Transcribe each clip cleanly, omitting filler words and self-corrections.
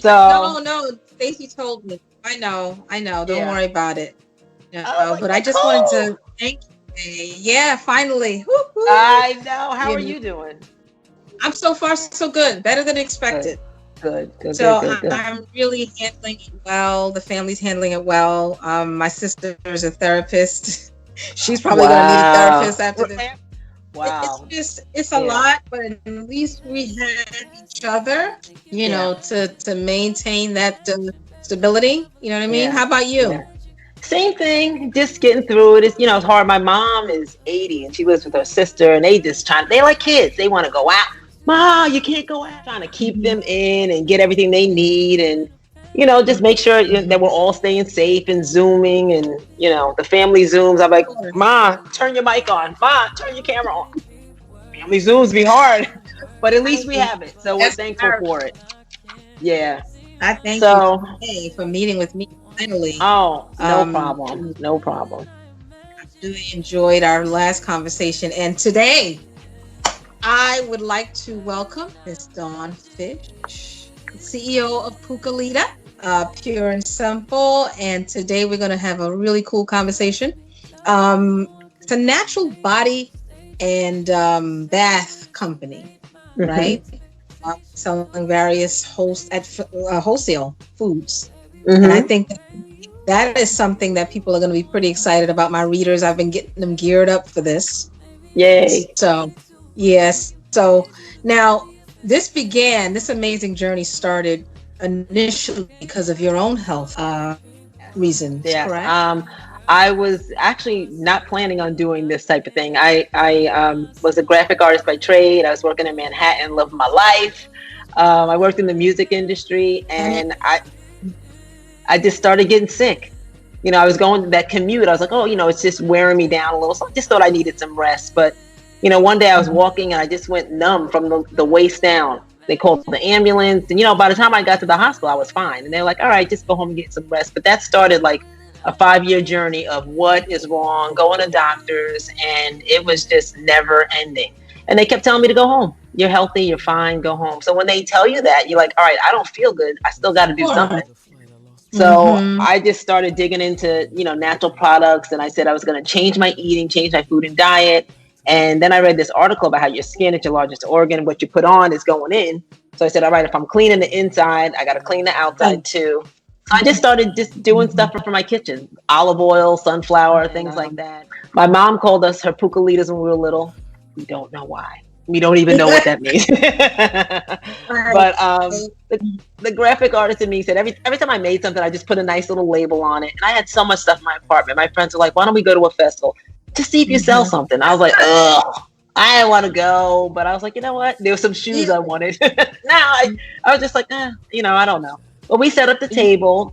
So, No, Stacy told me. I know. Don't yeah. worry about it. I was like, But I just wanted Nicole. to thank you. Yeah, finally. Woo-hoo. I know. How You are know, you doing? I'm so far so good. Better than Good, expected. good, good, good, So good, good. I'm really handling it well. The family's handling it well. My sister is a therapist. She's probably going to need a Wow. therapist after this. It's Wow. just it's a Yeah. lot, but at least we have each other, Yeah. to maintain that stability. You know what I mean? Yeah. How about Yeah. you? Same thing, just getting through it. It's hard. My mom is 80 and she lives with her sister, and they like kids. They want to go out. Ma, you can't go out. Trying to keep Mhm. them in and get everything they need, and just make sure that we're all staying safe and Zooming, and the family Zooms. I'm like, Ma, turn your mic on. Ma, turn your camera on. Family Zooms be hard, but at least we have it. So we're That's thankful hard. for it. Yeah. I thank you So, today for meeting with me finally. oh, no Um, problem. No problem. really enjoyed our last conversation, and today I would like to welcome Miss Dawn Fitch, CEO of Pookalita, Pure and Simple. And today we're going to have a really cool conversation. It's a natural body and bath company, right? Selling various wholesale foods. And I think that is something that people are going to be pretty excited about. My readers, I've been getting them geared up for this. Yay. So, yes. So now this amazing journey started initially because of your own health reasons, Yes. correct? I was actually not planning on doing this type of thing. I was a graphic artist by trade. I was working in Manhattan, living my life. I worked in the music industry, and I just started getting sick. I was going that commute. I was like, oh, it's just wearing me down a little. So I just thought I needed some rest. But, one day I was walking and I just went numb from the waist down. They called the ambulance. And, by the time I got to the hospital, I was fine. And they're like, all right, just go home and get some rest. But that started like a 5-year journey of what is wrong, going to doctors. And it was just never ending. And they kept telling me to go home. You're healthy. You're fine. Go home. So when they tell you that, you're like, all right, I don't feel good. I still got to do something. So I just started digging into, natural products, and I said I was going to change my eating, change my food and diet. And then I read this article about how your skin is your largest organ. What you put on is going in. So I said, all right, if I'm cleaning the inside, I got to clean the outside too. So I just started just doing stuff for my kitchen, olive oil, sunflower, things like that. My mom called us her Pookalitas when we were little. We don't know why. We don't even know what that means. But the graphic artist in me said every time I made something, I just put a nice little label on it. And I had so much stuff in my apartment. My friends were like, why don't we go to a festival to see if you sell something? I was like, ugh, I didn't want to go. But I was like, you know what? There were some shoes I wanted. I was just like, I don't know. But we set up the table.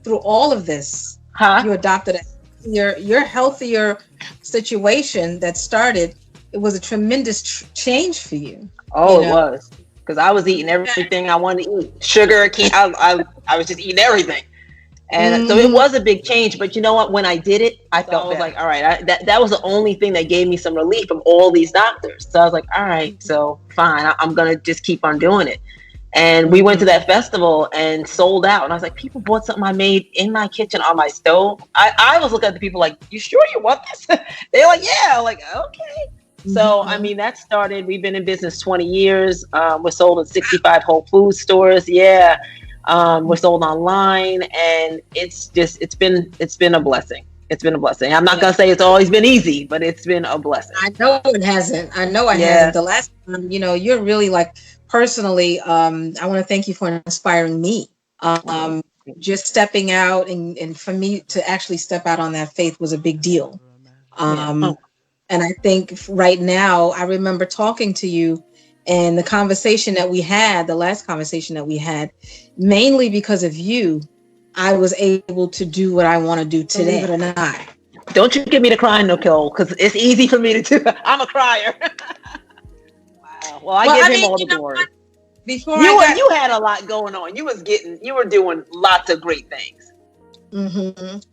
Through all of this, you adopted your healthier situation that started. It was a tremendous change for you. Oh, it was. Because I was eating everything I wanted to eat. Sugar, I was just eating everything. And so it was a big change. But you know what? When I did it, I was like, all right, that was the only thing that gave me some relief from all these doctors. So I was like, all right, so fine. I'm going to just keep on doing it. And we went to that festival and sold out. And I was like, people bought something I made in my kitchen on my stove. I was looking at the people like, you sure you want this? They're like, yeah. I'm like, okay. So, I mean, that started, we've been in business 20 years. We're sold in 65 Whole Foods stores. Yeah. We're sold online, and it's been a blessing. It's been a blessing. I'm not going to say it's always been easy, but it's been a blessing. I know it hasn't. Hasn't. The last time, you're really like personally, I want to thank you for inspiring me. Just stepping out and for me to actually step out on that faith was a big deal. And I think right now, I remember talking to you and the conversation that we had, the last conversation that we had, mainly because of you, I was able to do what I want to do today. Believe it or not. Don't you get me to cry, Nicole, because it's easy for me to do. I'm a crier. Wow. Well, I give him all the glory. Before you had a lot going on. You were doing lots of great things.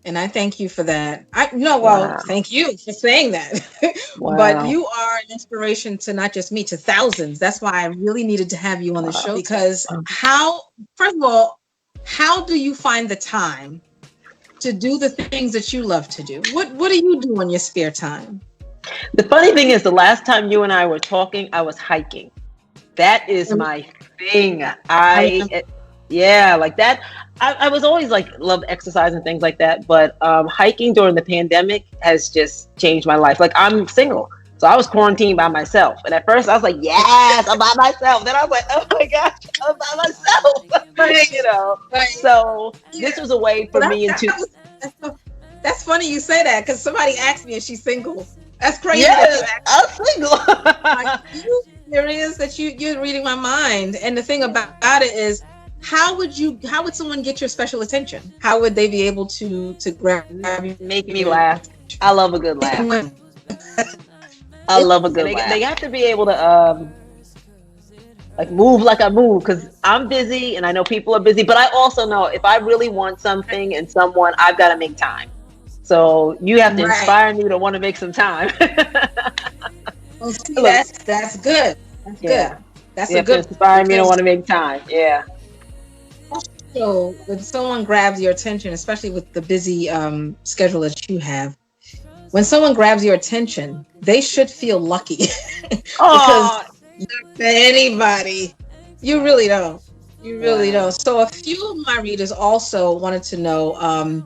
And I thank you for that. Wow. Thank you for saying that. But Wow. you are an inspiration to not just me, to thousands. That's why I really needed to have you on the show, because first of all, how do you find the time to do the things that you love to do? What do you do in your spare time? The funny thing is, the last time you and I were talking, I was hiking. That is my thing. Like that. I was always like loved exercise and things like that, but hiking during the pandemic has just changed my life. Like, I'm single, so I was quarantined by myself, and at first I was like, "Yes, I'm by myself." Then I was like, "Oh my gosh, I'm by myself," you know. So this was a way for me That's funny you say that, because somebody asked me if she's single. That's crazy. Yes, I'm single. Like, there is that you're reading my mind. And the thing about it is, how would someone get your special attention? How would they be able to grab you? Make me laugh. I love a good laugh. I love a good laugh. They have to be able to like move like I move, because I'm busy and I know people are busy, but I also know if I really want something and someone, I've got to make time. So you have to inspire me to want to make some time. Well, see, that's good. That's good. That's a good. Inspire me to want to make time. Yeah. So when someone grabs your attention, especially with the busy schedule that you have, when someone grabs your attention, they should feel lucky. Because anybody, you really don't. You really don't. So a few of my readers also wanted to know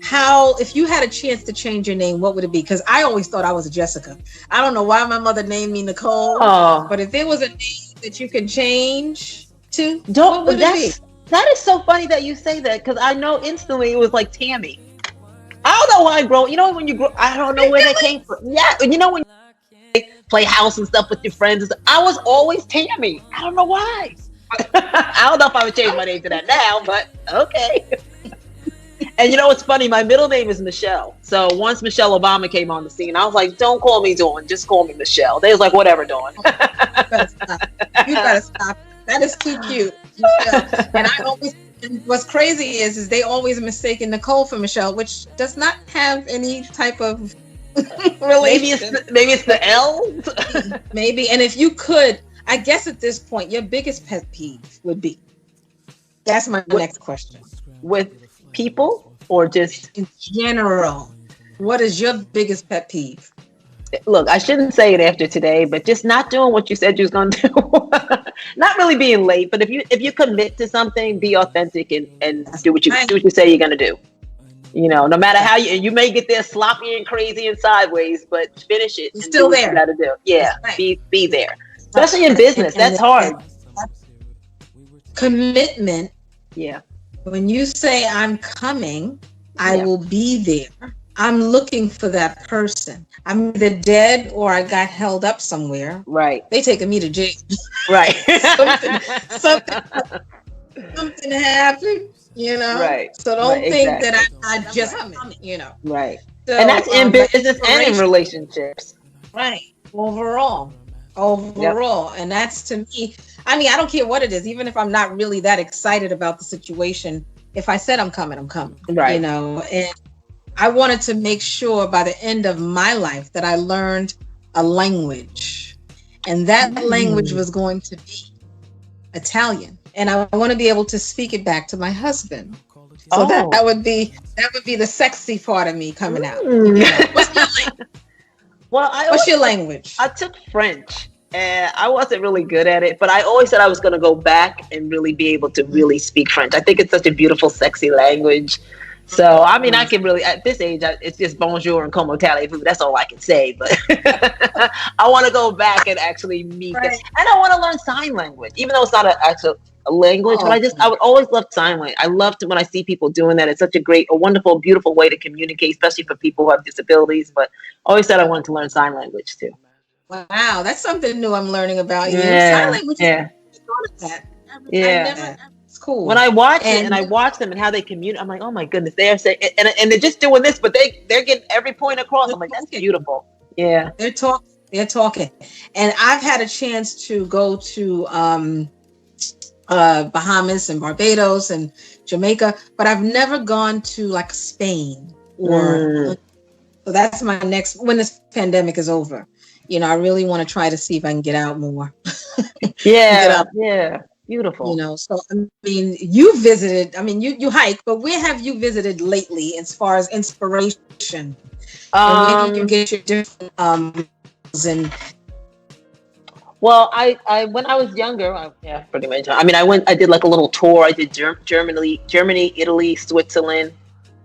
how, if you had a chance to change your name, what would it be? Because I always thought I was a Jessica. I don't know why my mother named me Nicole, but if there was a name that you could change to, what would it be? That is so funny that you say that, because I know instantly it was like Tammy. I don't know why I grow. You know, when you grow, I don't know where that came from. Yeah, you know, when you play house and stuff with your friends, I was always Tammy. I don't know why. I don't know if I would change my name to that now, but okay. And you know what's funny? My middle name is Michelle. So once Michelle Obama came on the scene, I was like, "Don't call me Dawn, just call me Michelle." They was like, "Whatever, Dawn." You gotta stop. That is too cute, Michelle. And what's crazy is they always mistaken Nicole for Michelle, which does not have any type of relation. Maybe it's the L. Maybe. And if you could, I guess at this point, your biggest pet peeve would be. That's my next question. With people or just in general? What is your biggest pet peeve? Look, I shouldn't say it after today, but just not doing what you said you was going to do. Not really being late, but if you commit to something, be authentic and do what you say you're going to do. You know, no matter how you may get there sloppy and crazy and sideways, but finish it. You're still there. You got to do. Yeah, right. Be there. Especially in business, that's hard. Commitment. Yeah. When you say I'm coming, I will be there. I'm looking for that person. I'm either dead or I got held up somewhere. Right. They taking me to jail. Right. something happened, you know? Right. So don't think that I just coming, you know? Right. So, and that's in business and in relationships. Right. Overall. Yep. And that's, to me, I mean, I don't care what it is, even if I'm not really that excited about the situation. If I said I'm coming, I'm coming. Right. You know, and I wanted to make sure by the end of my life that I learned a language. And that language was going to be Italian. And I want to be able to speak it back to my husband. So that would be the sexy part of me coming out. You know? What's your language? What's your language? I took French. And I wasn't really good at it, but I always said I was going to go back and really be able to really speak French. I think it's such a beautiful, sexy language. So, I mean, I can really, at this age, it's just bonjour and como allez-vous. That's all I can say. But I want to go back and actually meet them. And I want to learn sign language, even though it's not an actual language. But I would always love sign language. I love when I see people doing that. It's such a wonderful, beautiful way to communicate, especially for people who have disabilities. But I always said I wanted to learn sign language too. Wow, that's something new I'm learning about you. Yeah, sign language. Yeah. It's cool. When I watch it and I watch them and how they communicate, I'm like, oh my goodness, they're saying, and they're just doing this, but they're getting every point across. I'm like, that's beautiful. Yeah, they're talking, and I've had a chance to go to Bahamas and Barbados and Jamaica, but I've never gone to like Spain or. So that's my next, when this pandemic is over. I really want to try to see if I can get out more. Yeah, Get out. yeah, beautiful. So I mean, you visited. I mean, you hike, but where have you visited lately as far as inspiration? And where do you get your different and Well, I when I was younger, yeah, pretty much. I mean, I did like a little tour. I did Germany, Italy, Switzerland.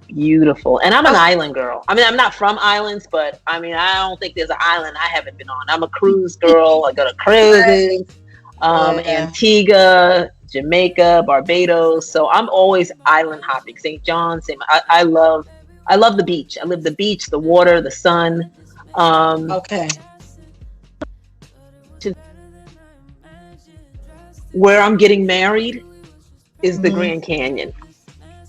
Beautiful. And I'm an island girl. I mean, I'm not from islands, but I mean, I don't think there's an island I haven't been on. I'm a cruise girl. I go to cruises, Antigua, Jamaica, Barbados. So I'm always island hopping. St. John's. I love the beach. I love the beach, the water, the sun. Okay. Where I'm getting married is the Grand Canyon.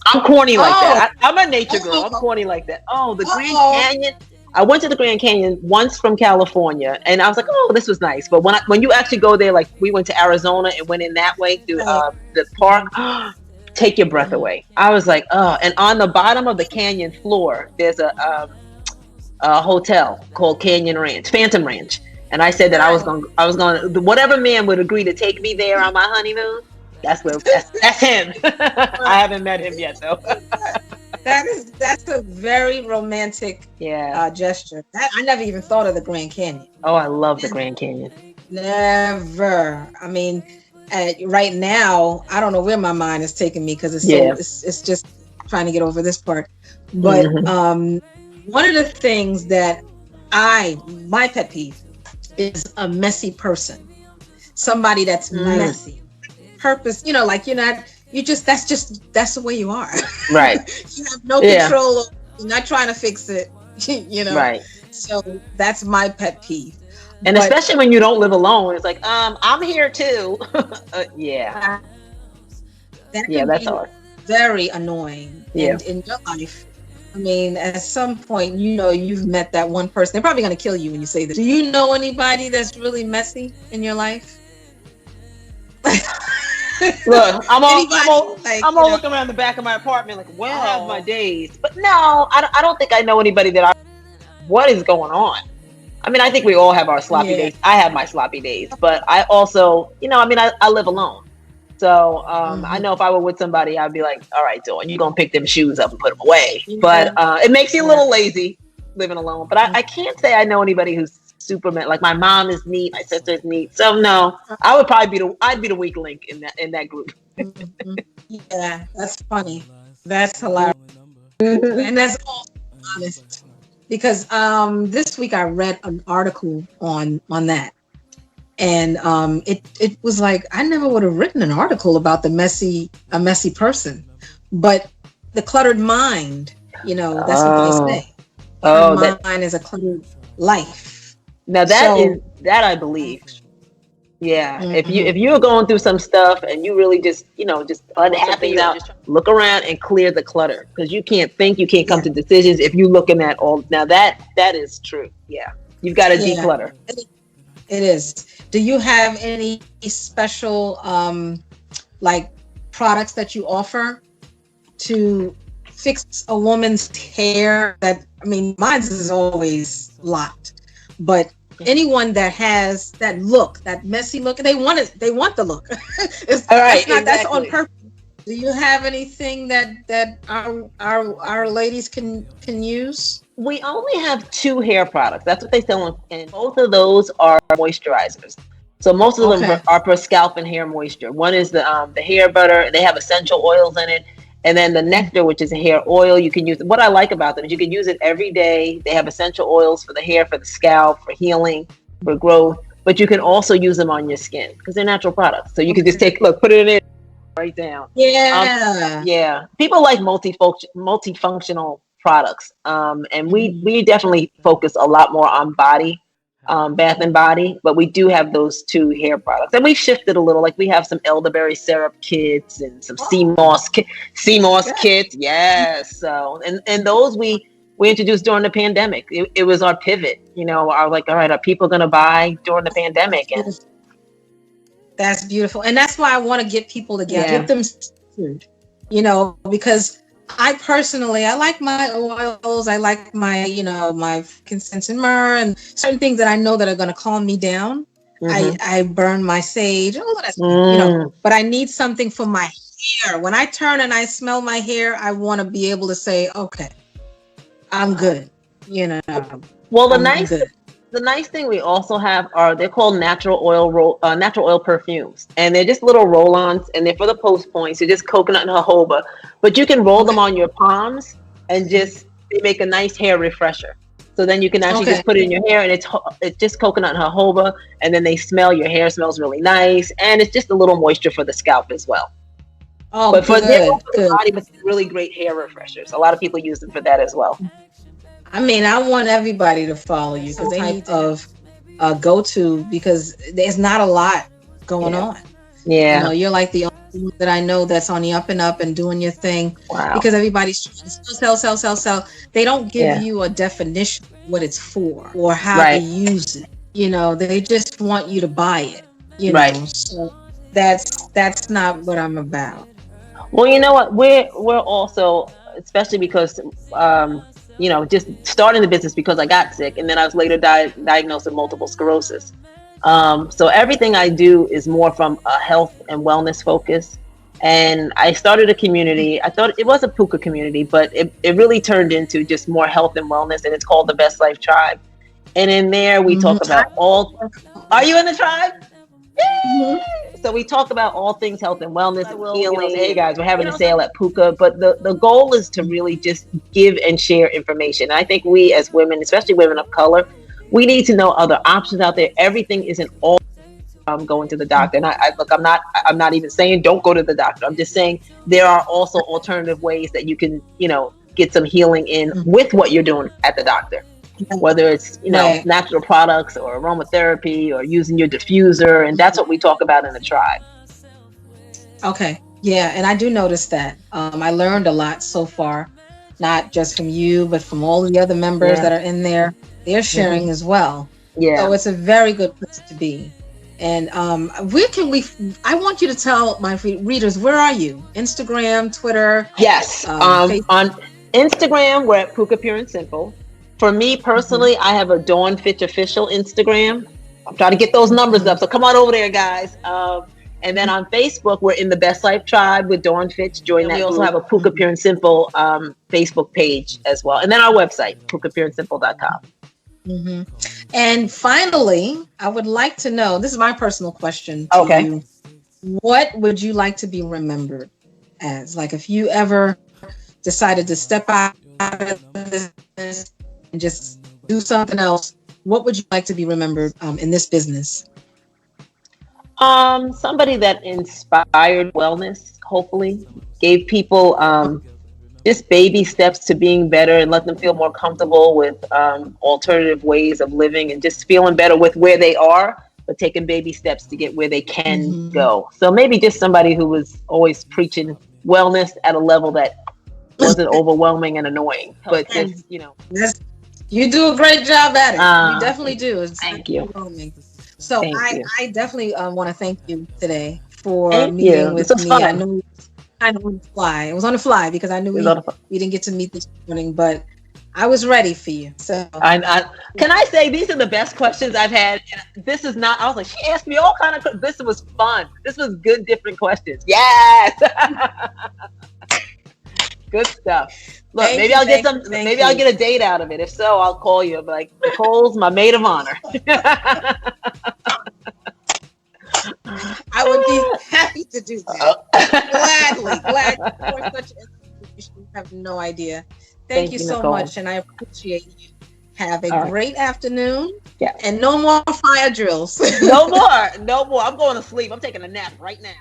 I'm corny like that. I'm a nature girl. I'm corny like that. Oh, the Grand Canyon. I went to the Grand Canyon once from California, and I was like, oh, this was nice. But when you actually go there, like we went to Arizona and went in that way through the park, take your breath away. I was like, oh. And on the bottom of the canyon floor, there's a hotel called Phantom Ranch. And I said that I was going to, whatever man would agree to take me there on my honeymoon, that's him. I haven't met him yet though. That's a very romantic gesture. I never even thought of the Grand Canyon. Oh, I love the Grand Canyon. Never. I mean, right now, I don't know where my mind is taking me because it's just trying to get over this part. But one of the things that my pet peeve is a messy person. Somebody that's messy. Purpose, like that's the way you are. Right. You have no control. You're not trying to fix it. Right. So that's my pet peeve. And especially when you don't live alone, it's like, I'm here too. Yeah. That's hard. Very annoying. Yeah. And in your life, I mean, at some point, you've met that one person. They're probably going to kill you when you say this. Do you know anybody that's really messy in your life? Look, I'm all looking around the back of my apartment like, where have my days? But no, I don't think I know anybody what is going on? I mean, I think we all have our sloppy days. I have my sloppy days, but I also, I live alone. So I know if I were with somebody, I'd be like, all right, Dawn, you're going to pick them shoes up and put them away. But it makes you a little lazy living alone. But I can't say I know anybody who's super, like my mom is neat, my sister is neat. So no, I would probably be the weak link in that group. Yeah, that's funny. That's hilarious. And that's also honest. Because this week I read an article on that. And it was like, I never would have written an article about a messy person, but the cluttered mind, that's what they say. Mind is a cluttered life. Now that I believe. Yeah. If you're going through some stuff and you really just unhappy out, look around and clear the clutter, because you can't come to decisions if you're looking at all. Now that is true. Yeah. You've got to declutter. It is. Do you have any special like products that you offer to fix a woman's hair? Mine is always locked, but anyone that has that look, that messy look, they want the look. That's on purpose. Do you have anything that our ladies can use? We only have 2 hair products. That's what they sell, and both of those are moisturizers. So most of them are for scalp and hair moisture. One is the hair butter. They have essential oils in it, and then the nectar, which is a hair oil. You can use. What I like about them is you can use it every day. They have essential oils for the hair, for the scalp, for healing, for growth. But you can also use them on your skin because they're natural products. So you can just put it in it, right down. Yeah. People like multifunctional products, and we definitely focus a lot more on body, bath and body, but we do have those 2 hair products, and we've shifted a little. Like we have some elderberry syrup kits and some sea moss kits. Yes. So and those we introduced during the pandemic. It was our pivot. Our like, all right, are people going to buy during the pandemic? And that's beautiful, and that's why I want to get people together, get them food. because I personally, I like my oils. I like my, my frankincense and myrrh and certain things that I know that are going to calm me down. I burn my sage, all of that, but I need something for my hair. When I turn and I smell my hair, I want to be able to say, okay, I'm good. Well, the nice thing we also have they're called natural oil perfumes, and they're just little roll-ons, and they're for the post points. They're just coconut and jojoba, but you can roll them on your palms, and they make a nice hair refresher. So then you can actually just put it in your hair, and it's just coconut and jojoba, and then they smell. Your hair smells really nice, and it's just a little moisture for the scalp as well. Oh, but for the body, but really great hair refreshers. A lot of people use them for that as well. I mean, I want everybody to follow you because they need of go-to, because there's not a lot going on. Yeah. You're like the only one that I know that's on the up and up and doing your thing. Wow. Because everybody's trying to sell. They don't give you a definition of what it's for or how to use it. They just want you to buy it. Right. So that's not what I'm about. Well, you know what? We're also, especially because just starting the business because I got sick, and then I was later diagnosed with multiple sclerosis. So everything I do is more from a health and wellness focus. And I started a community. I thought it was a Pooka community, but it really turned into just more health and wellness, and it's called the Best Life Tribe. And in there we talk about are you in the tribe? So we talk about all things health and wellness and healing. Hey guys, we're having a sale at Pooka, but the goal is to really just give and share information. And I think we as women, especially women of color, we need to know other options out there. Everything isn't all going to the doctor. And I'm not even saying don't go to the doctor. I'm just saying there are also alternative ways that you can, get some healing in with what you're doing at the doctor. Whether it's, natural products or aromatherapy or using your diffuser. And that's what we talk about in the tribe. Okay. Yeah. And I do notice that. I learned a lot so far, not just from you, but from all the other members that are in there. They're sharing as well. Yeah. So it's a very good place to be. And I want you to tell my readers, where are you? Instagram, Twitter? Yes. On Instagram, we're at Pooka Pure and Simple. For me personally, I have a Dawn Fitch official Instagram. I'm trying to get those numbers up, so come on over there, guys. And then on Facebook, we're in the Best Life Tribe with Dawn Fitch. Join that. We also have a Pooka Pure and Simple Facebook page as well. And then our website, PookaPureandSimple.com. And finally, I would like to know, this is my personal question to you. What would you like to be remembered as? Like if you ever decided to step out of this and just do something else, what would you like to be remembered in this business? Somebody that inspired wellness, hopefully, gave people just baby steps to being better and let them feel more comfortable with alternative ways of living and just feeling better with where they are, but taking baby steps to get where they can go. So maybe just somebody who was always preaching wellness at a level that wasn't overwhelming and annoying, but just, you do a great job at it. You definitely do. Thank you. So I definitely want to thank you today for meeting with me. I know kind of on the fly. It was on the fly because I knew we didn't get to meet this morning, but I was ready for you. So can I say these are the best questions I've had. This is not. I was like, she asked me all kind of. This was fun. This was good, different questions. Yes. Good stuff. Look, maybe I'll get some. Maybe I'll get a date out of it. If so, I'll call you. I'll be like, Nicole's my maid of honor. I would be happy to do that. Glad for such information. You have no idea. Thank you so Nicole. much, and I appreciate you. Have a great afternoon. Yeah. And no more fire drills. No more. I'm going to sleep. I'm taking a nap right now.